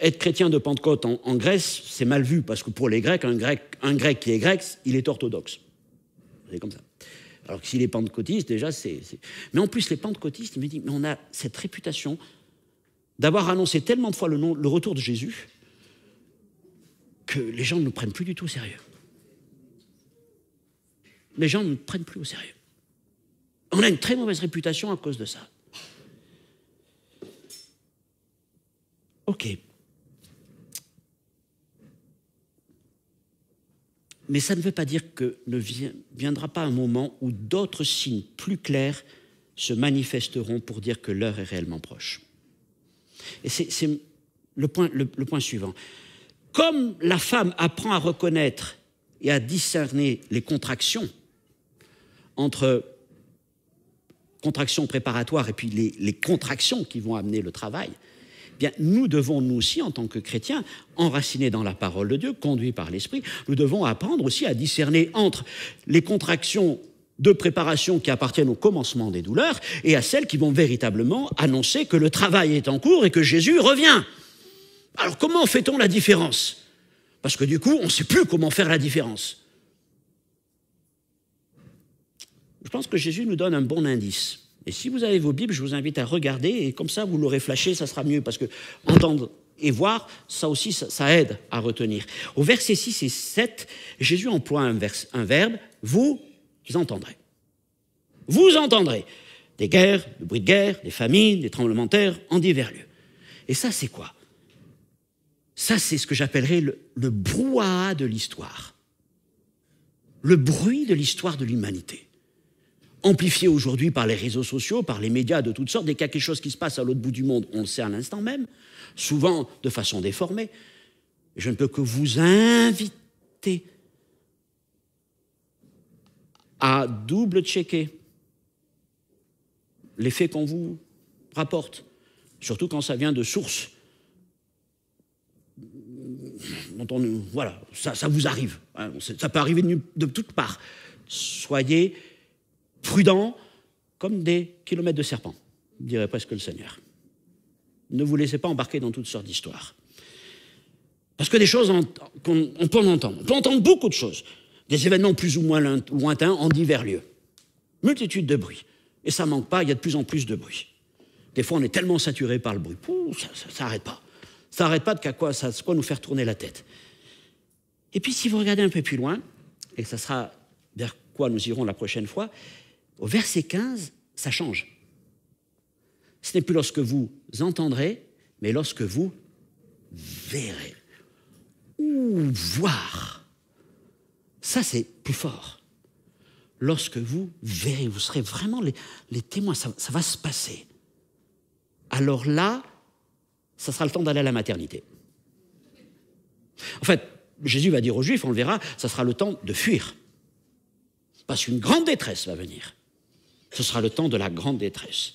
être chrétien de Pentecôte en Grèce, c'est mal vu, parce que pour les Grecs, un grec qui est grec, il est orthodoxe. C'est comme ça. Alors que s'il est pentecôtiste, déjà, c'est... Mais en plus, les pentecôtistes, il me dit, mais on a cette réputation d'avoir annoncé tellement de fois le retour de Jésus que les gens ne nous prennent plus du tout au sérieux. Les gens ne nous prennent plus au sérieux. On a une très mauvaise réputation à cause de ça. Ok. Mais ça ne veut pas dire que ne viendra pas un moment où d'autres signes plus clairs se manifesteront pour dire que l'heure est réellement proche. Et c'est le point suivant. Comme la femme apprend à reconnaître et à discerner les contractions entre contractions préparatoires et puis les contractions qui vont amener le travail, eh bien, nous devons, nous aussi, en tant que chrétiens, enracinés dans la parole de Dieu, conduits par l'Esprit, nous devons apprendre aussi à discerner entre les contractions de préparation qui appartiennent au commencement des douleurs et à celles qui vont véritablement annoncer que le travail est en cours et que Jésus revient. Alors comment fait-on la différence? Parce que du coup, on ne sait plus comment faire la différence. Je pense que Jésus nous donne un bon indice. Et si vous avez vos Bibles, je vous invite à regarder, et comme ça, vous l'aurez flashé, ça sera mieux, parce que entendre et voir, ça aussi, ça aide à retenir. Au verset 6 et 7, Jésus emploie un verbe, vous entendrez. Vous entendrez des guerres, du bruit de guerre, des famines, des tremblements de terre, en divers lieux. Et ça, c'est quoi? Ça, c'est ce que j'appellerais le brouhaha de l'histoire. Le bruit de l'histoire de l'humanité. Amplifié aujourd'hui par les réseaux sociaux, par les médias de toutes sortes. Dès qu'il y a quelque chose qui se passe à l'autre bout du monde, on le sait à l'instant même, souvent de façon déformée. Je ne peux que vous inviter à double-checker les faits qu'on vous rapporte, surtout quand ça vient de sources dont voilà, ça vous arrive, hein, ça peut arriver de toutes parts. Soyez prudents comme des kilomètres de serpents, dirait presque le Seigneur. Ne vous laissez pas embarquer dans toutes sortes d'histoires. Parce que des choses qu'on peut en entendre. On peut entendre beaucoup de choses. Des événements plus ou moins lointains en divers lieux. Multitude de bruits. Et ça ne manque pas, il y a de plus en plus de bruit. Des fois, on est tellement saturé par le bruit. Ça n'arrête pas. Ça n'arrête pas de quoi nous faire tourner la tête. Et puis, si vous regardez un peu plus loin, et ça sera vers quoi nous irons la prochaine fois, au verset 15, ça change. Ce n'est plus lorsque vous entendrez, mais lorsque vous verrez. Ou voir. Ça, c'est plus fort. Lorsque vous verrez, vous serez vraiment les témoins, ça va se passer. Alors là, ça sera le temps d'aller à la maternité. En fait, Jésus va dire aux Juifs, on le verra, ça sera le temps de fuir. Parce qu'une grande détresse va venir. Ce sera le temps de la grande détresse.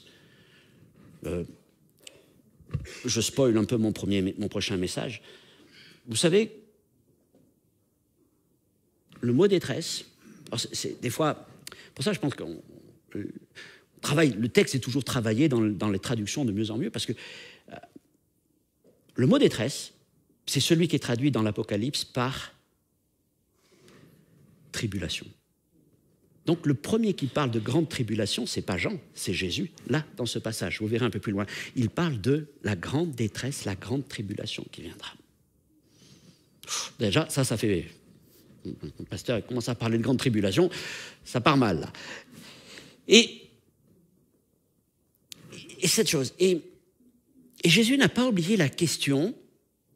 Je spoil un peu mon prochain message. Vous savez, le mot détresse, c'est des fois, pour ça je pense qu'on travaille, le texte est toujours travaillé dans les traductions de mieux en mieux, parce que le mot détresse, c'est celui qui est traduit dans l'Apocalypse par tribulation. Donc le premier qui parle de grande tribulation, ce n'est pas Jean, c'est Jésus, là, dans ce passage. Vous verrez un peu plus loin. Il parle de la grande détresse, la grande tribulation qui viendra. Déjà, ça fait... Le pasteur commence à parler de grande tribulation, ça part mal, là. Et cette chose... Et Jésus n'a pas oublié la question...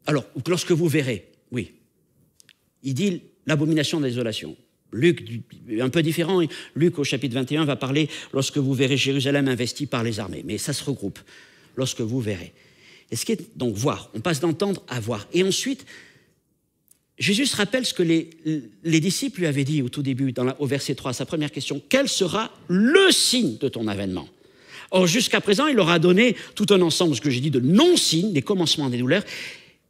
Alors, lorsque vous verrez, oui, il dit l'abomination de la désolation. Luc, un peu différent, Luc au chapitre 21 va parler lorsque vous verrez Jérusalem investie par les armées. Mais ça se regroupe, lorsque vous verrez. Et ce qui est donc voir, on passe d'entendre à voir. Et ensuite, Jésus se rappelle ce que les disciples lui avaient dit au tout début, au verset 3, sa première question. Quel sera le signe de ton avènement? Or, jusqu'à présent, il leur a donné tout un ensemble, ce que j'ai dit, de non-signes, des commencements des douleurs.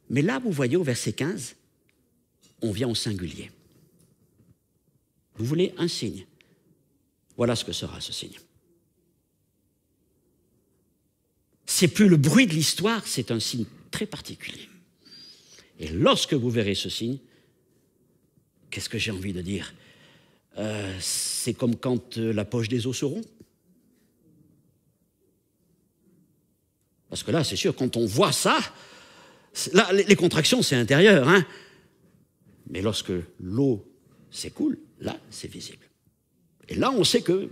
Mais là, vous voyez, au verset 15, on vient au singulier. Vous voulez un signe? Voilà ce que sera ce signe. C'est plus le bruit de l'histoire, c'est un signe très particulier. Et lorsque vous verrez ce signe, qu'est-ce que j'ai envie de dire? C'est comme quand la poche des os se rompt. Parce que là, c'est sûr, quand on voit ça, là, les contractions, c'est intérieur, hein. Mais lorsque l'eau s'écoule, là, c'est visible. Et là, on sait que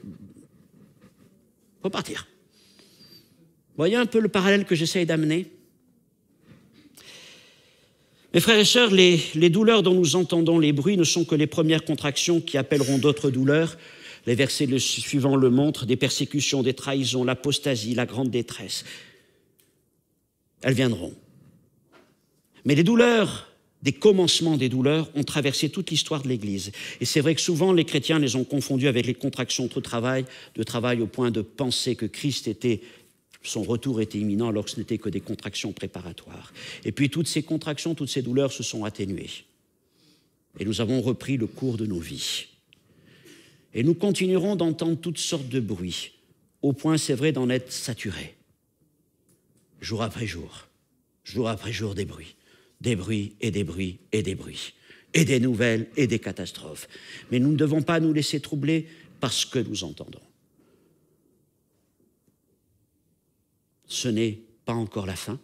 faut partir. Voyez un peu le parallèle que j'essaye d'amener? Mes frères et sœurs, les douleurs dont nous entendons les bruits ne sont que les premières contractions qui appelleront d'autres douleurs. Les versets suivants le montrent, des persécutions, des trahisons, l'apostasie, la grande détresse. Elles viendront. Mais les douleurs, des commencements des douleurs, ont traversé toute l'histoire de l'Église. Et c'est vrai que souvent, les chrétiens les ont confondus avec les contractions de travail au point de penser que son retour était imminent alors que ce n'était que des contractions préparatoires. Et puis toutes ces contractions, toutes ces douleurs se sont atténuées. Et nous avons repris le cours de nos vies. Et nous continuerons d'entendre toutes sortes de bruits, au point, c'est vrai, d'en être saturés. Jour après jour des bruits et des bruits et des bruits, et des nouvelles et des catastrophes. Mais nous ne devons pas nous laisser troubler par ce que nous entendons. Ce n'est pas encore la fin,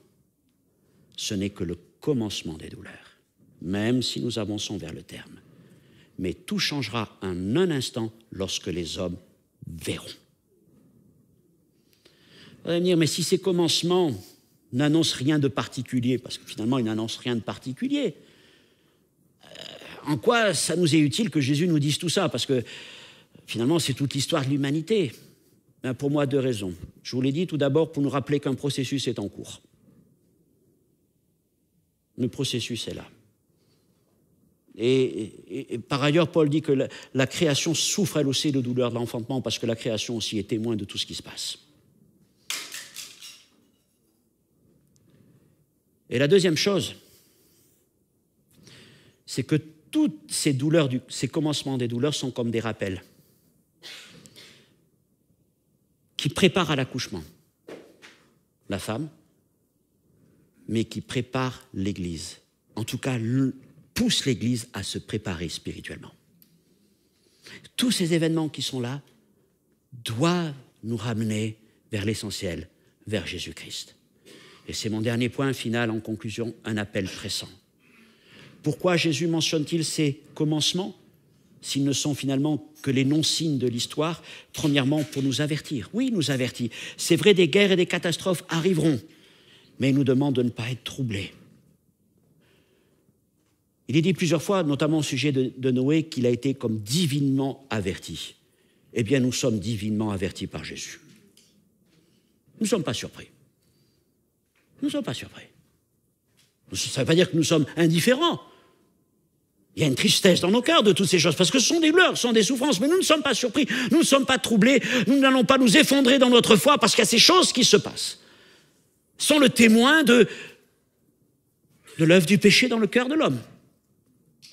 ce n'est que le commencement des douleurs, même si nous avançons vers le terme. Mais tout changera en un instant lorsque les hommes verront. Vous allez me dire, mais si ces commencements n'annoncent rien de particulier, parce que finalement ils n'annoncent rien de particulier, en quoi ça nous est utile que Jésus nous dise tout ça? Parce que finalement c'est toute l'histoire de l'humanité. Ben pour moi, 2 raisons. Je vous l'ai dit tout d'abord pour nous rappeler qu'un processus est en cours. Le processus est là. Et par ailleurs, Paul dit que la création souffre elle aussi de douleur de l'enfantement parce que la création aussi est témoin de tout ce qui se passe. Et la deuxième chose, c'est que toutes ces douleurs, ces commencements des douleurs sont comme des rappels qui prépare à l'accouchement, la femme, mais qui prépare l'Église. En tout cas, pousse l'Église à se préparer spirituellement. Tous ces événements qui sont là doivent nous ramener vers l'essentiel, vers Jésus-Christ. Et c'est mon dernier point final, en conclusion, un appel pressant. Pourquoi Jésus mentionne-t-il ces commencements s'ils ne sont finalement que les non-signes de l'histoire? Premièrement, pour nous avertir. Oui, il nous avertit. C'est vrai, des guerres et des catastrophes arriveront, mais il nous demande de ne pas être troublés. Il est dit plusieurs fois, notamment au sujet de Noé, qu'il a été comme divinement averti. Eh bien, nous sommes divinement avertis par Jésus. Nous ne sommes pas surpris. Nous ne sommes pas surpris. Ça ne veut pas dire que nous sommes indifférents. Il y a une tristesse dans nos cœurs de toutes ces choses, parce que ce sont des douleurs, ce sont des souffrances, mais nous ne sommes pas surpris, nous ne sommes pas troublés, nous n'allons pas nous effondrer dans notre foi, parce qu'il y a ces choses qui se passent. Sont le témoin de l'œuvre du péché dans le cœur de l'homme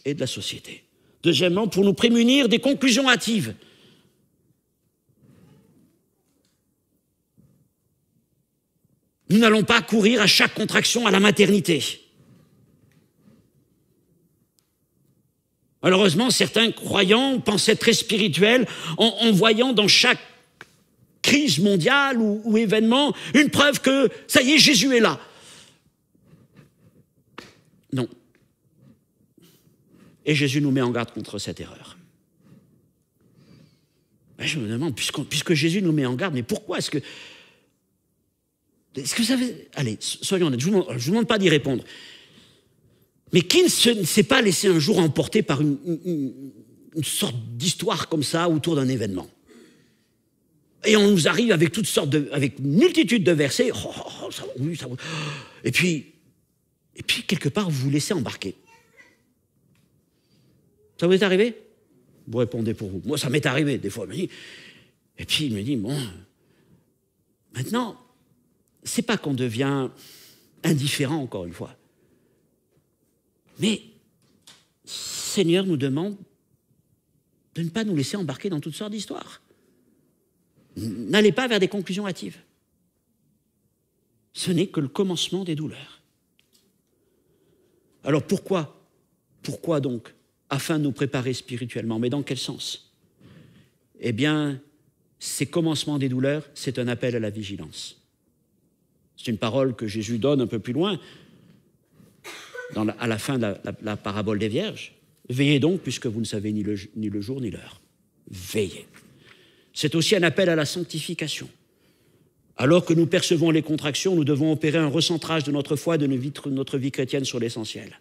et de la société. Deuxièmement, pour nous prémunir des conclusions hâtives. Nous n'allons pas courir à chaque contraction à la maternité. Malheureusement, certains croyants pensaient très spirituels en voyant dans chaque crise mondiale ou événement une preuve que, ça y est, Jésus est là. Non. Et Jésus nous met en garde contre cette erreur. Ben, je me demande, puisque Jésus nous met en garde, mais pourquoi est-ce que vous savez, allez, soyons honnêtes, je ne vous demande pas d'y répondre. Mais qui ne s'est pas laissé un jour emporter par une sorte d'histoire comme ça autour d'un événement? Et on nous arrive avec toutes sortes avec une multitude de versets. Et puis quelque part, vous vous laissez embarquer. Ça vous est arrivé? Vous répondez pour vous. Moi, ça m'est arrivé, des fois. Et puis, il me dit, bon, maintenant, c'est pas qu'on devient indifférent, encore une fois. Mais, Seigneur nous demande de ne pas nous laisser embarquer dans toutes sortes d'histoires. N'allez pas vers des conclusions hâtives. Ce n'est que le commencement des douleurs. Alors pourquoi? Pourquoi donc? Afin de nous préparer spirituellement. Mais dans quel sens? Eh bien, ces commencements des douleurs, c'est un appel à la vigilance. C'est une parole que Jésus donne un peu plus loin, à la fin de la parabole des Vierges. Veillez donc, puisque vous ne savez ni le jour ni l'heure. Veillez. C'est aussi un appel à la sanctification. Alors que nous percevons les contractions, nous devons opérer un recentrage de notre foi et de notre vie chrétienne sur l'essentiel.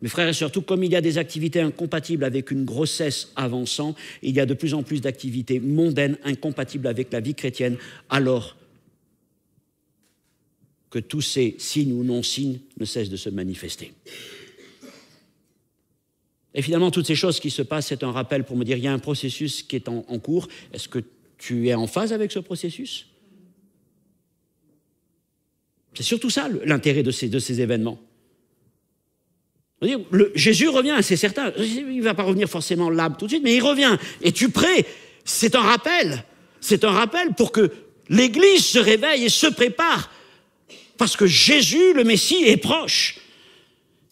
Mes frères et sœurs, tout comme il y a des activités incompatibles avec une grossesse avançant, il y a de plus en plus d'activités mondaines incompatibles avec la vie chrétienne, alors que tous ces signes ou non-signes ne cessent de se manifester. Et finalement, toutes ces choses qui se passent, c'est un rappel pour me dire, il y a un processus qui est en cours. Est-ce que tu es en phase avec ce processus? C'est surtout ça l'intérêt de ces événements. Jésus revient, c'est certain. Il ne va pas revenir forcément là tout de suite, mais il revient. Es-tu prêt? C'est un rappel. C'est un rappel pour que l'Église se réveille et se prépare. Parce que Jésus, le Messie, est proche.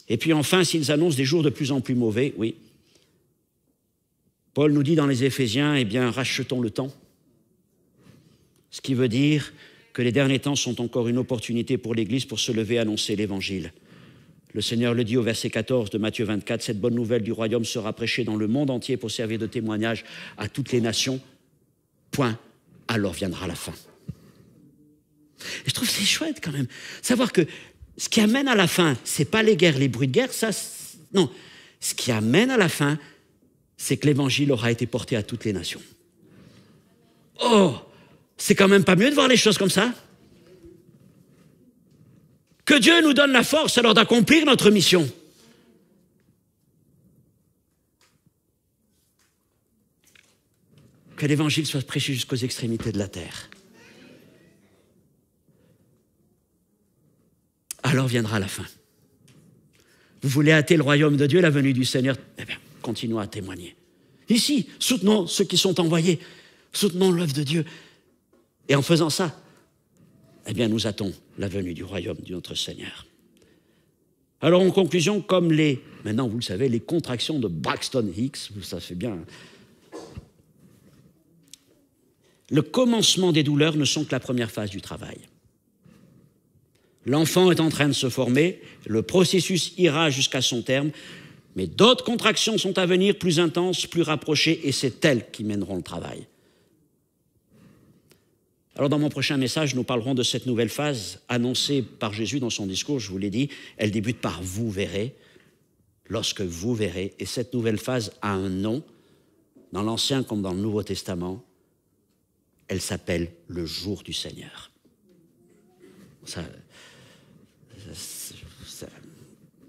Et puis enfin, s'ils annoncent des jours de plus en plus mauvais, oui. Paul nous dit dans les Éphésiens, eh bien, rachetons le temps. Ce qui veut dire que les derniers temps sont encore une opportunité pour l'Église pour se lever et annoncer l'Évangile. Le Seigneur le dit au verset 14 de Matthieu 24, « Cette bonne nouvelle du royaume sera prêchée dans le monde entier pour servir de témoignage à toutes les nations. Point. Alors viendra la fin. » Et je trouve que c'est chouette quand même. Savoir que ce qui amène à la fin, ce n'est pas les guerres, les bruits de guerre, ça, non. Ce qui amène à la fin, c'est que l'Évangile aura été porté à toutes les nations. Oh, c'est quand même pas mieux de voir les choses comme ça? Que Dieu nous donne la force alors d'accomplir notre mission. Que l'Évangile soit prêché jusqu'aux extrémités de la terre. Alors viendra la fin. Vous voulez hâter le royaume de Dieu, la venue du Seigneur? Eh bien, continuons à témoigner. Ici, soutenons ceux qui sont envoyés. Soutenons l'œuvre de Dieu. Et en faisant ça, eh bien, nous hâtons la venue du royaume de notre Seigneur. Alors, en conclusion, comme maintenant, vous le savez, les contractions de Braxton Hicks, ça fait bien. Le commencement des douleurs ne sont que la première phase du travail. L'enfant est en train de se former, le processus ira jusqu'à son terme, mais d'autres contractions sont à venir, plus intenses, plus rapprochées, et c'est elles qui mèneront le travail. Alors dans mon prochain message, nous parlerons de cette nouvelle phase annoncée par Jésus dans son discours, je vous l'ai dit, elle débute par « vous verrez », lorsque vous verrez, et cette nouvelle phase a un nom, dans l'Ancien comme dans le Nouveau Testament, elle s'appelle le jour du Seigneur.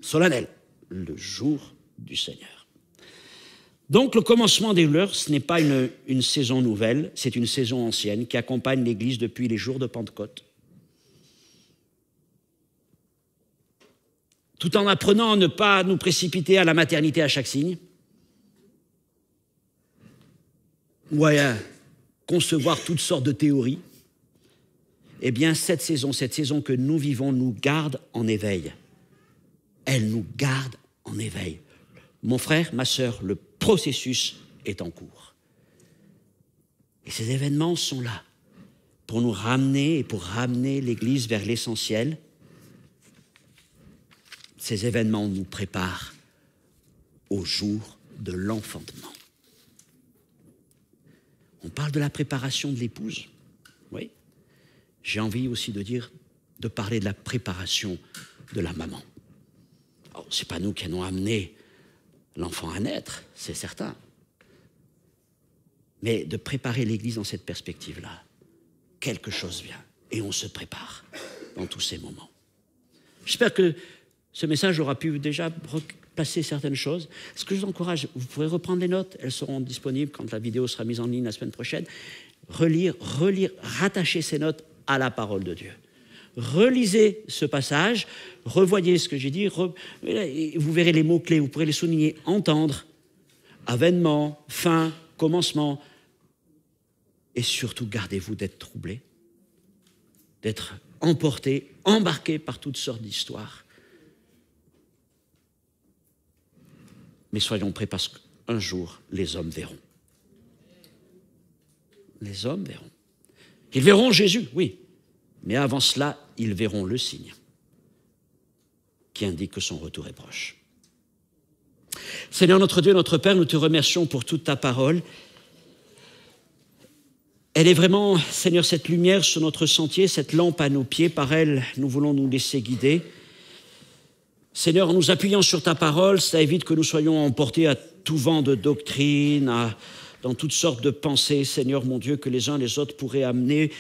Solennel, le jour du Seigneur. Donc le commencement des douleurs, ce n'est pas une saison nouvelle, c'est une saison ancienne qui accompagne l'Église depuis les jours de Pentecôte. Tout en apprenant à ne pas nous précipiter à la maternité à chaque signe, ou à concevoir toutes sortes de théories, eh bien cette saison que nous vivons nous garde en éveil. Elle nous garde en éveil. Mon frère, ma sœur, le processus est en cours. Et ces événements sont là pour nous ramener et pour ramener l'Église vers l'essentiel. Ces événements nous préparent au jour de l'enfantement. On parle de la préparation de l'épouse. Oui. J'ai envie aussi de parler de la préparation de la maman. Oh, ce n'est pas nous qui allons amener l'enfant à naître, c'est certain. Mais de préparer l'Église dans cette perspective-là, quelque chose vient et on se prépare dans tous ces moments. J'espère que ce message aura pu déjà placer certaines choses. Ce que je vous encourage, vous pourrez reprendre les notes, elles seront disponibles quand la vidéo sera mise en ligne la semaine prochaine. Relire, rattacher ces notes à la parole de Dieu. Relisez ce passage, revoyez ce que j'ai dit, vous verrez les mots-clés, vous pourrez les souligner, entendre, avènement, fin, commencement, et surtout gardez-vous d'être troublé, d'être emporté, embarqué par toutes sortes d'histoires. Mais soyons prêts parce qu'un jour, les hommes verront. Les hommes verront. Ils verront Jésus, oui. Mais avant cela, ils verront le signe qui indique que son retour est proche. Seigneur notre Dieu, notre Père, nous te remercions pour toute ta parole. Elle est vraiment, Seigneur, cette lumière sur notre sentier, cette lampe à nos pieds. Par elle, nous voulons nous laisser guider. Seigneur, en nous appuyant sur ta parole, ça évite que nous soyons emportés à tout vent de doctrine, dans toutes sortes de pensées, Seigneur mon Dieu, que les uns les autres pourraient amener.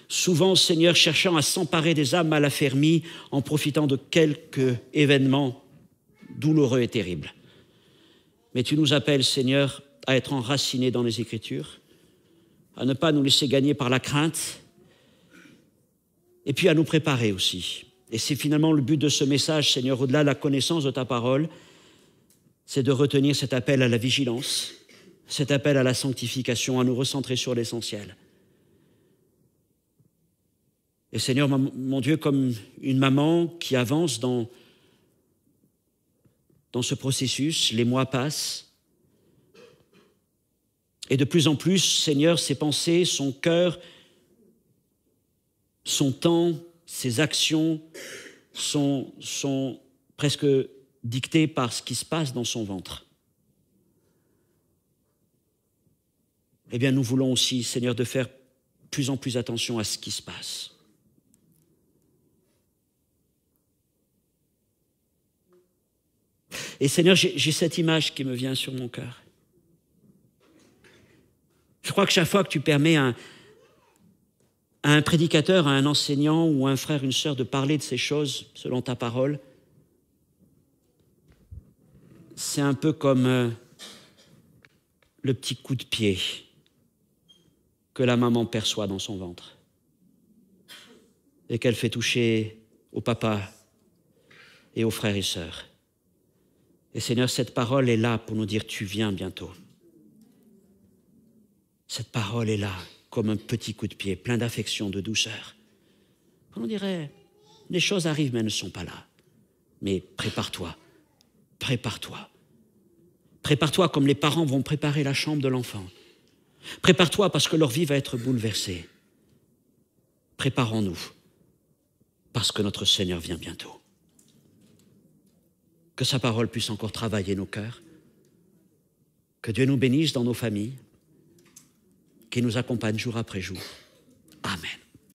Souvent, Seigneur, cherchant à s'emparer des âmes mal affermies en profitant de quelques événements douloureux et terribles. Mais tu nous appelles, Seigneur, à être enracinés dans les Écritures, à ne pas nous laisser gagner par la crainte, et puis à nous préparer aussi. Et c'est finalement le but de ce message, Seigneur, au-delà de la connaissance de ta parole, c'est de retenir cet appel à la vigilance, cet appel à la sanctification, à nous recentrer sur l'essentiel. Et Seigneur, mon Dieu, comme une maman qui avance dans ce processus, les mois passent, et de plus en plus, Seigneur, ses pensées, son cœur, son temps, ses actions sont presque dictées par ce qui se passe dans son ventre. Eh bien, nous voulons aussi, Seigneur, de faire plus en plus attention à ce qui se passe. Et Seigneur, j'ai cette image qui me vient sur mon cœur. Je crois que chaque fois que tu permets à un prédicateur, à un enseignant ou à un frère, une sœur de parler de ces choses selon ta parole, c'est un peu comme le petit coup de pied que la maman perçoit dans son ventre et qu'elle fait toucher au papa et aux frères et sœurs. Et Seigneur, cette parole est là pour nous dire « Tu viens bientôt ». Cette parole est là comme un petit coup de pied, plein d'affection, de douceur. On dirait, les choses arrivent mais elles ne sont pas là. Mais prépare-toi, prépare-toi. Prépare-toi comme les parents vont préparer la chambre de l'enfant. Prépare-toi parce que leur vie va être bouleversée. Préparons-nous parce que notre Seigneur vient bientôt. Que sa parole puisse encore travailler nos cœurs. Que Dieu nous bénisse dans nos familles, qu'il nous accompagne jour après jour. Amen.